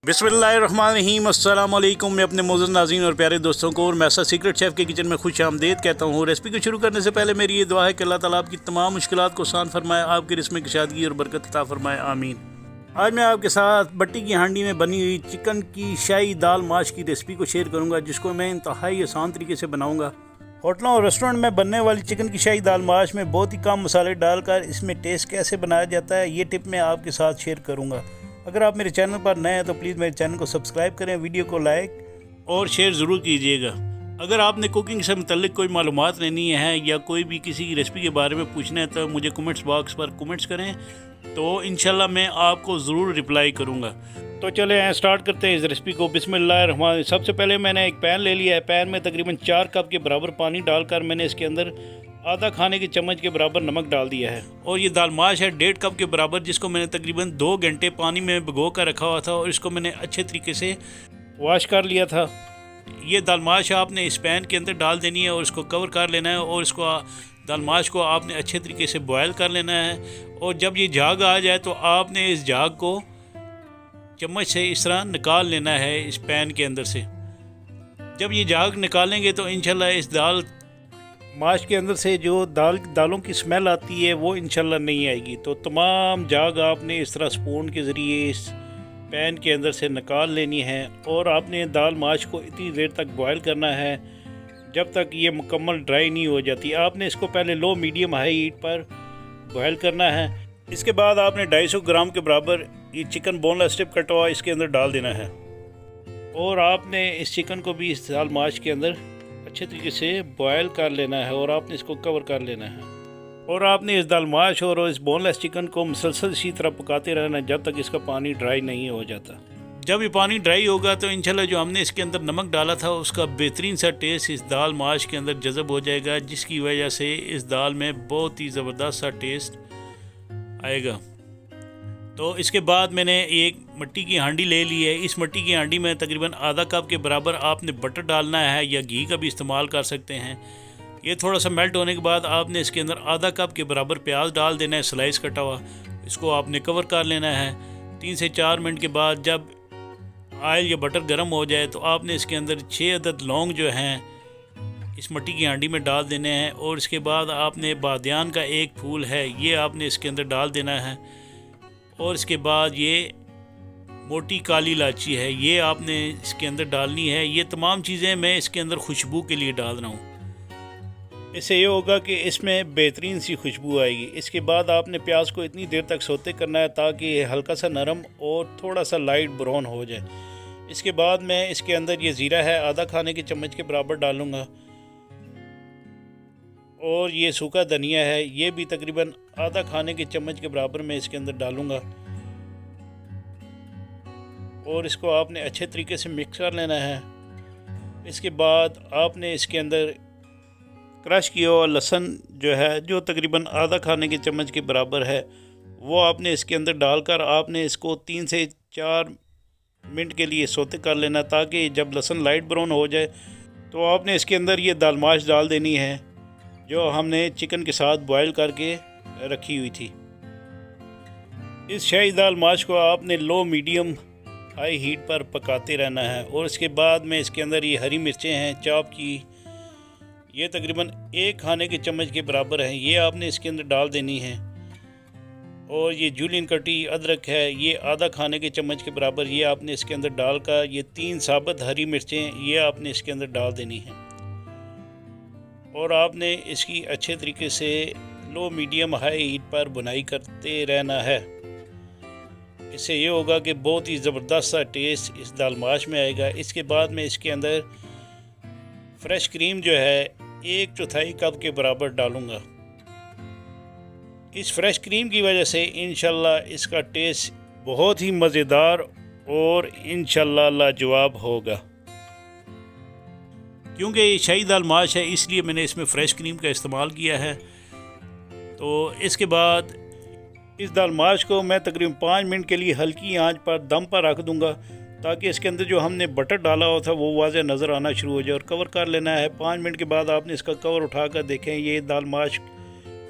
बिस्मिल्लाहिर्रहमानिर्रहीम अस्सलाम वालेकुम। मैं अपने मौजूद नाज़रीन और प्यारे दोस्तों को और मैसा सीक्रेट शेफ़ के किचन में खुश आमदीद कहता हूँ। रेसिपी को शुरू करने से पहले मेरी ये दुआ है कि अल्लाह ताला आपकी तमाम मुश्किलात को आसान फरमाए, आपकी रिस्क में कुशादगी और बरकत अता फरमाए, आमीन। आज मैं आपके साथ भट्टी की हांडी में बनी हुई चिकन की शाही दाल माश की रेसिपी को शेयर करूँगा, जिसको मैं इंतहाई आसान तरीके से बनाऊँगा। होटलों और रेस्टोरेंट में बनने वाली चिकन की शाही दाल माश में बहुत ही कम मसाले डालकर इसमें टेस्ट कैसे बनाया जाता है, ये टिप मैं आपके साथ शेयर करूँगा। अगर आप मेरे चैनल पर नए हैं तो प्लीज़ मेरे चैनल को सब्सक्राइब करें, वीडियो को लाइक और शेयर ज़रूर कीजिएगा। अगर आपने कुकिंग से मुतल्लिक कोई मालूमात लेनी है या कोई भी किसी की रेसिपी के बारे में पूछना है तो मुझे कमेंट्स बॉक्स पर कमेंट्स करें, तो इंशाल्लाह मैं आपको ज़रूर रिप्लाई करूँगा। तो चले हैं स्टार्ट करते हैं इस रेसिपी को। बिस्मिल्लाहिर्रहमानिर्रहीम। सबसे पहले मैंने एक पैन ले लिया है। पैन में तकरीबन 4 कप के बराबर पानी डालकर मैंने इसके अंदर आधा खाने के चम्मच के बराबर नमक डाल दिया है। और ये दाल माश है 1.5 कप के बराबर, जिसको मैंने तकरीबन 2 घंटे पानी में भिगो कर रखा हुआ था और इसको मैंने अच्छे तरीके से वॉश कर लिया था। ये दाल माश आपने इस पैन के अंदर डाल देनी है और इसको कवर कर लेना है और इसको दाल माश को आपने अच्छे तरीके से बॉयल कर लेना है। और जब ये झाग आ जाए तो आपने इस झाग को चम्मच से इस तरह निकाल लेना है इस पैन के अंदर से। जब ये झाग निकालेंगे तो इंशाल्लाह इस दाल माश के अंदर से जो दालों की स्मेल आती है वो इंशाल्लाह नहीं आएगी। तो तमाम झाग आपने इस तरह स्पून के ज़रिए इस पैन के अंदर से निकाल लेनी है और आपने दाल माश को इतनी देर तक बॉयल करना है जब तक ये मुकम्मल ड्राई नहीं हो जाती। आपने इसको पहले लो मीडियम हाई हीट पर बॉयल करना है। इसके बाद आपने 250 ग्राम के बराबर ये चिकन बोनलेस स्ट्रिप कटा हुआ इसके अंदर डाल देना है और आपने इस चिकन को भी इस दाल माश के अंदर अच्छे तरीके से बॉयल कर लेना है और आपने इसको कवर कर लेना है। और आपने इस दाल माश और इस बोनलेस चिकन को मुसलसल इसी तरह पकाते रहना जब तक इसका पानी ड्राई नहीं हो जाता। जब ये पानी ड्राई होगा तो इंशाल्लाह जो हमने इसके अंदर नमक डाला था उसका बेहतरीन सा टेस्ट इस दाल माश के अंदर जज़ब हो जाएगा, जिसकी वजह से इस दाल में बहुत ही ज़बरदस्त सा टेस्ट आएगा। तो इसके बाद मैंने एक मिट्टी की हांडी ले ली है। इस मिट्टी की हांडी में तकरीबन आधा कप के बराबर आपने बटर डालना है या घी का भी इस्तेमाल कर सकते हैं। ये थोड़ा सा मेल्ट होने के बाद आपने इसके अंदर आधा कप के बराबर प्याज डाल देना है स्लाइस कटा हुआ। इसको आपने कवर कर लेना है। 3 से 4 मिनट के बाद जब ऑयल या बटर गर्म हो जाए तो आपने इसके अंदर 6 अदद लौंग जो हैं इस मिट्टी की हांडी में डाल देने हैं। और इसके बाद आपने बादियान का एक फूल है ये आपने इसके अंदर डाल देना है। और इसके बाद ये मोटी काली इलायची है ये आपने इसके अंदर डालनी है। ये तमाम चीज़ें मैं इसके अंदर खुशबू के लिए डाल रहा हूँ। इससे ये होगा कि इसमें बेहतरीन सी खुशबू आएगी। इसके बाद आपने प्याज को इतनी देर तक सौते करना है ताकि ये हल्का सा नरम और थोड़ा सा लाइट ब्राउन हो जाए। इसके बाद मैं इसके अंदर ये ज़ीरा है आधा खाने के चम्मच के बराबर डालूँगा और ये सूखा धनिया है ये भी तकरीबन आधा खाने के चम्मच के बराबर मैं इसके अंदर डालूँगा और इसको आपने अच्छे तरीके से मिक्स कर लेना है। इसके बाद आपने इसके अंदर क्रश किया हुआ लहसुन जो है जो तकरीबन आधा खाने के चम्मच के बराबर है वो आपने इसके अंदर डालकर आपने इसको 3 से 4 मिनट के लिए सौते कर लेना ताकि जब लहसुन लाइट ब्राउन हो जाए तो आपने इसके अंदर ये दाल माश डाल देनी है जो हमने चिकन के साथ बॉयल करके रखी हुई थी। इस शाही दाल माश को आपने लो मीडियम हाई हीट पर पकाते रहना है। और इसके बाद में इसके अंदर ये हरी मिर्चें हैं चॉप की, ये तकरीबन 1 खाने के चम्मच के बराबर हैं ये आपने इसके अंदर डाल देनी है। और ये जूलियन कटी अदरक है ये आधा खाने के चम्मच के बराबर ये आपने इसके अंदर डालकर ये 3 साबुत हरी मिर्चें ये आपने इसके अंदर डाल देनी है। और आपने इसकी अच्छे तरीके से लो मीडियम हाई हीट पर बुनाई करते रहना है। इससे ये होगा कि बहुत ही ज़बरदस्त सा टेस्ट इस दाल माश में आएगा। इसके बाद में इसके अंदर फ्रेश क्रीम जो है 1/4 कप के बराबर डालूँगा। इस फ्रेश क्रीम की वजह से इंशाल्लाह इसका टेस्ट बहुत ही मज़ेदार और इंशाल्लाह लाजवाब होगा। क्योंकि ये शाही दाल माश है इसलिए मैंने इसमें फ़्रेश क्रीम का इस्तेमाल किया है। तो इसके बाद इस दाल माश को मैं तकरीबन 5 मिनट के लिए हल्की आंच पर दम पर रख दूंगा ताकि इसके अंदर जो हमने बटर डाला हुआ था वो वाज़े नज़र आना शुरू हो जाए और कवर कर लेना है। 5 मिनट के बाद आपने इसका कवर उठाकर देखें ये दाल माश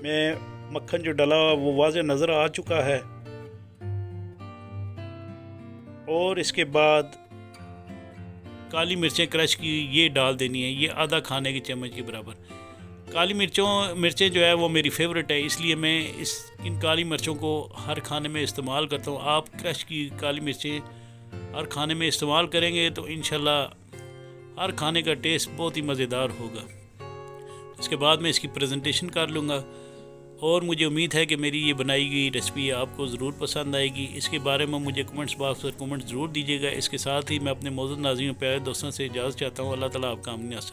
में मक्खन जो डला हुआ वो वाज़े नज़र आ चुका है। और इसके बाद काली मिर्चें क्रश की ये डाल देनी है, ये आधा खाने के चम्मच के बराबर। काली मिर्चें जो है वो मेरी फेवरेट है, इसलिए मैं इन काली मिर्चों को हर खाने में इस्तेमाल करता हूँ। आप क्रश की काली मिर्चें हर खाने में इस्तेमाल करेंगे तो इंशाल्लाह हर खाने का टेस्ट बहुत ही मज़ेदार होगा। इसके बाद मैं इसकी प्रेजेंटेशन कर लूँगा और मुझे उम्मीद है कि मेरी ये बनाई गई रेसिपी आपको ज़रूर पसंद आएगी। इसके बारे में मुझे कमेंट्स बॉक्स पर कमेंट ज़रूर दीजिएगा। इसके साथ ही मैं अपने मौजूद नाज़रीन और प्यारे दोस्तों से इजाज़त चाहता हूँ। अल्लाह ताला आपका आमीन।